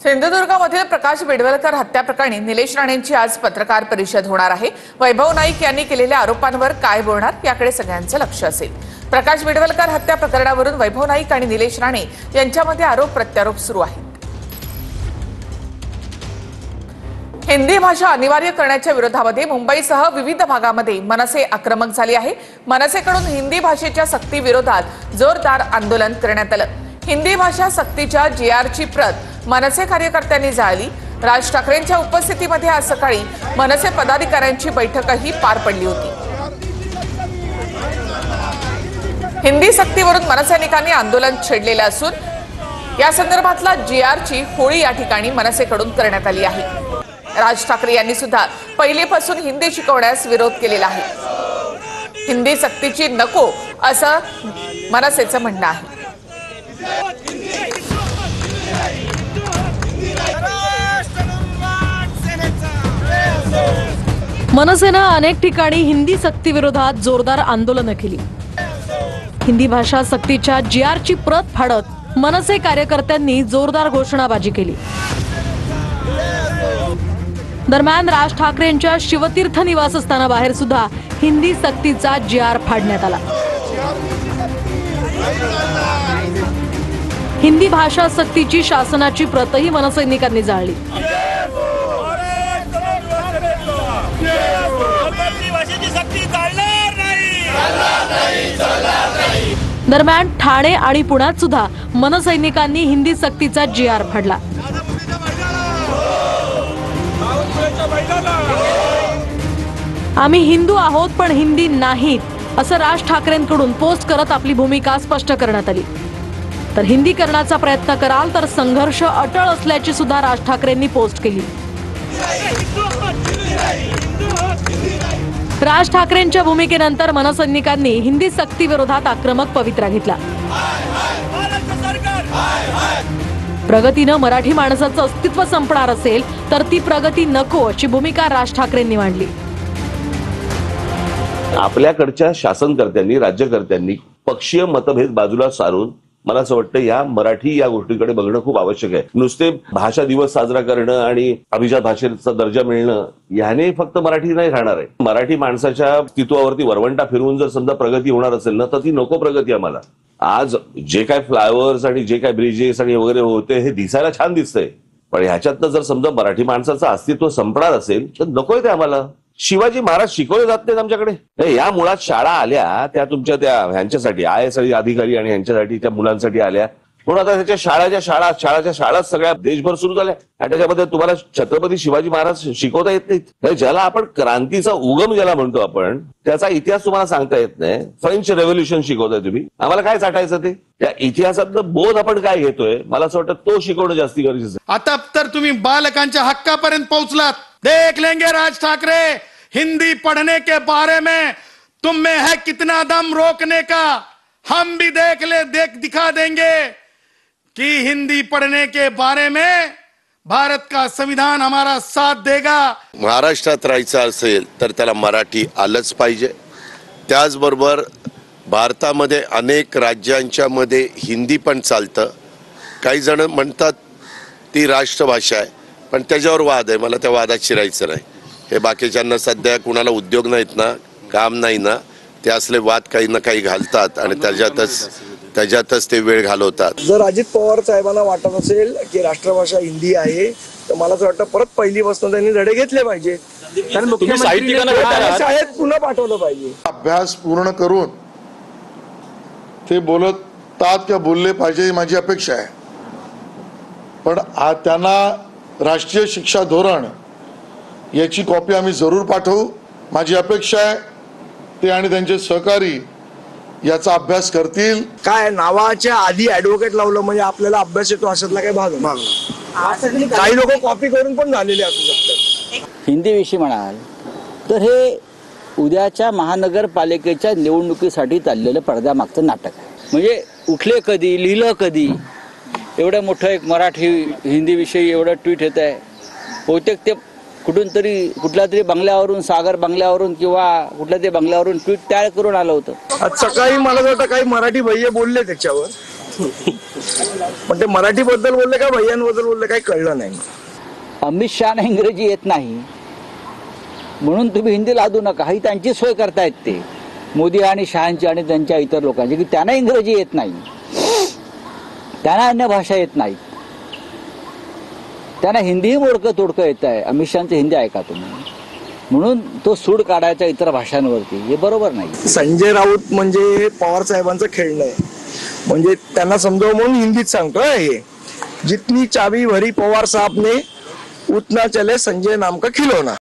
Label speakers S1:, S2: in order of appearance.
S1: सिंधुदुर्गामधील प्रकाश बेडवलकर हत्या प्रकरणी निलेश राणेंची आज पत्रकार परिषद होणार आहे। वैभव नाईक यांनी केलेल्या आरोपांवर काय बोलणार याकडे सगळ्यांचं लक्ष असेल। प्रकाश बेडवलकर हत्या प्रकरणावरून वैभव नाईक आणि निलेश राणे यांच्यामध्ये आरोप प्रत्यारोप सुरू आहेत। हिंदी भाषा अनिवार्य करण्याच्या विरोधामध्ये मुंबईसह विविध भागामध्ये मनसे आक्रमक झाली आहे। मनसेकडून हिंदी भाषेच्या सक्ती विरोधात जोरदार आंदोलन करण्यात आलं। हिंदी भाषा सक्तीच्या जीआरची प्रत मनसे कार्यकर्त्यांनी जाळली। राज ठाकरेंच्या उपस्थितीमध्ये आज सकाळी मनसे पदाधिकाऱ्यांची बैठकही पार पडली होती। हिंदी सक्तीवरून मनसैनिकांनी आंदोलन छेडलेलं असून या संदर्भातला जीआरची होळी या ठिकाणी मनसेकडून करण्यात आली आहे। राज ठाकरे यांनी सुद्धा पहिलीपासून हिंदी शिकवण्यास विरोध केलेला आहे। हिंदी सक्तीची नको असं मनसेचं म्हणणं आहे।
S2: मनसेनं अनेक ठिकाणी हिंदी सक्ती विरोधात जोरदार आंदोलनं केली। हिंदी भाषा सक्तीच्या जीआरची प्रत फाडत मनसे कार्यकर्त्यांनी जोरदार घोषणाबाजी केली। दरम्यान राज ठाकरेंच्या शिवतीर्थ निवासस्थानाबाहेर सुद्धा हिंदी सक्तीचा जीआर फाडण्यात आला। हिंदी भाषा सक्तीची शासनाची प्रतही मनसैनिकांनी जाळली। दरम्यान ठाणे आणि पुण्यात सुद्धा मनसैनिकांनी हिंदी सक्तीचा जीआर फाडला। आम्ही हिंदू आहोत पण हिंदी नाहीत असं राज ठाकरेंकडून पोस्ट करत आपली भूमिका स्पष्ट करण्यात आली। तर हिंदीकरणाचा प्रयत्न कराल तर संघर्ष अटळ असल्याची सुद्धा राज ठाकरेंनी पोस्ट केली। राज ठाकरेंच्या भूमिकेनंतर मनसैनिकांनी हिंदी सक्ती विरोधात आक्रमक पवित्रा घेतला। प्रगतीनं मराठी माणसाचं अस्तित्व संपणार असेल तर ती प्रगती नको अशी भूमिका राज ठाकरेंनी मांडली।
S3: आपल्याकडच्या शासनकर्त्यांनी राज्यकर्त्यांनी पक्षीय मतभेद बाजूला सारून मला असं वाटतं या मराठी या गोष्टीकडे बघणं खूप आवश्यक आहे। नुसते भाषा दिवस साजरा करणं आणि अभिजात भाषेचा दर्जा मिळणं याने फक्त मराठी नाही राहणार आहे। मराठी माणसाच्या अस्तित्वावरती वरवंटा फिरवून जर समजा प्रगती होणार असेल ना तर ती नको प्रगती आम्हाला। आज जे काय फ्लायओव्हर्स आणि जे काय ब्रिजेस आणि वगैरे होते हे दिसायला छान दिसतंय, पण ह्याच्यातनं जर समजा मराठी माणसाचं अस्तित्व संपणार असेल तर नकोय ते आम्हाला। शिवाजी महाराज शिकवले जात नाहीत आमच्याकडे। या मुळात शाळा आल्या त्या तुमच्या त्या ह्यांच्यासाठी IAS अधिकारी आणि ह्यांच्यासाठी त्या मुलांसाठी आल्या, म्हणून आता त्याच्या शाळाच्या शाळा सगळ्या देशभर सुरू झाल्या आणि त्याच्यामध्ये तुम्हाला छत्रपती शिवाजी महाराज शिकवता येत नाहीत। ज्याला आपण क्रांतीचा उगम ज्याला म्हणतो आपण त्याचा इतिहास तुम्हाला सांगता येत नाही। फ्रेंच रेव्होल्युशन शिकवताय तुम्ही, आम्हाला काय साठायचं ते? त्या इतिहासातलं बोध आपण काय घेतोय मला असं वाटतं तो शिकवणं जास्ती गरजेचं आहे।
S4: आता तर तुम्ही बालकांच्या हक्कापर्यंत पोहोचलात। देख लेंगे राज ठाकरे, हिंदी पढ़ने के बारे में तुम में है कितना दम रोकने का, हम भी दिखा देंगे कि हिंदी पढ़ने के बारे में भारत का संविधान हमारा साथ देगा।
S5: महाराष्ट्रात राहायचं असेल तर त्याला मराठी आलंच पाहिजे। त्याचबरोबर भारतामध्ये अनेक राज्यांच्या मध्ये हिंदी पण चालतं। काही जण म्हणतात ती राष्ट्रभाषा आहे, पण त्याच्यावर वाद आहे। मला त्या वादात शिरायचं नाही। हे बाकीच्यांना सध्या कुणाला उद्योग नाहीत ना, काम नाही ना, ते असले वाद काही ना काही घालतात आणि त्याच्यातच ते वेळ घालवतात।
S6: जर अजित पवार साहेबांना वाटत असेल की राष्ट्रभाषा हिंदी आहे तर मला असं वाटतं परत पहिलीपासून त्यांनी धडे घेतले पाहिजे। शाळेत पुन्हा पाठवलं पाहिजे।
S7: अभ्यास पूर्ण करून ते बोलतात किंवा बोलले पाहिजे ही माझी अपेक्षा आहे। पण त्यांना राष्ट्रीय शिक्षा धोरण याची कॉपी आम्ही जरूर पाठवू। माझी अपेक्षा आहे ते आणि त्यांचे सहकारी याचा अभ्यास करतील।
S6: काय नावाच्या आधी ऍडव्होकेट लावलं म्हणजे आपल्याला अभ्यास येतो अशातला काही भाग नाही। काही लोक कॉपी करून पण झालेले असू शकतात।
S8: हिंदी विषयी म्हणाल तर हे उद्याच्या महानगरपालिकेच्या निवडणुकीसाठी चाललेलं पडद्यामागचं नाटक आहे। म्हणजे उठले कधी, लिहिलं कधी, एवढं मोठं एक मराठी हिंदी विषयी एवढं ट्विट येत आहे। बहुतेक ते कुठून तरी कुठल्या तरी बंगल्यावरून, सागर बंगल्यावरून किंवा कुठल्या तरी बंगल्यावरून ट्विट तयार करून आलं होतं।
S6: आज सकाळी मला वाटतं काही मराठी भैया बोलले त्याच्यावर पण ते मराठी बद्दल बोलले का भैयांबद्दल बोलले काही कळलं नाही.
S8: अमित शहाना इंग्रजी येत नाही म्हणून तुम्ही हिंदी लादू नका, ही त्यांची सोय करतायत ते मोदी आणि शहांची आणि त्यांच्या इतर लोकांची, की त्यांना इंग्रजी येत नाही, त्यांना अन्य भाषा येत नाही, त्यांना हिंदीही मोडकं तोडकं येत आहे. अमित शहाचं हिंदी ऐका तुम्ही, म्हणून तो सूड काढायचा इतर भाषांवरती, हे बरोबर नाही.
S6: संजय राऊत म्हणजे पवार साहेबांचं खेळणं आहे, म्हणजे त्यांना समजावं म्हणून हिंदीत सांगतोय. हे जितनी चाबी भरी पवार साहब ने उतना चले संजय नाम का खिलौना.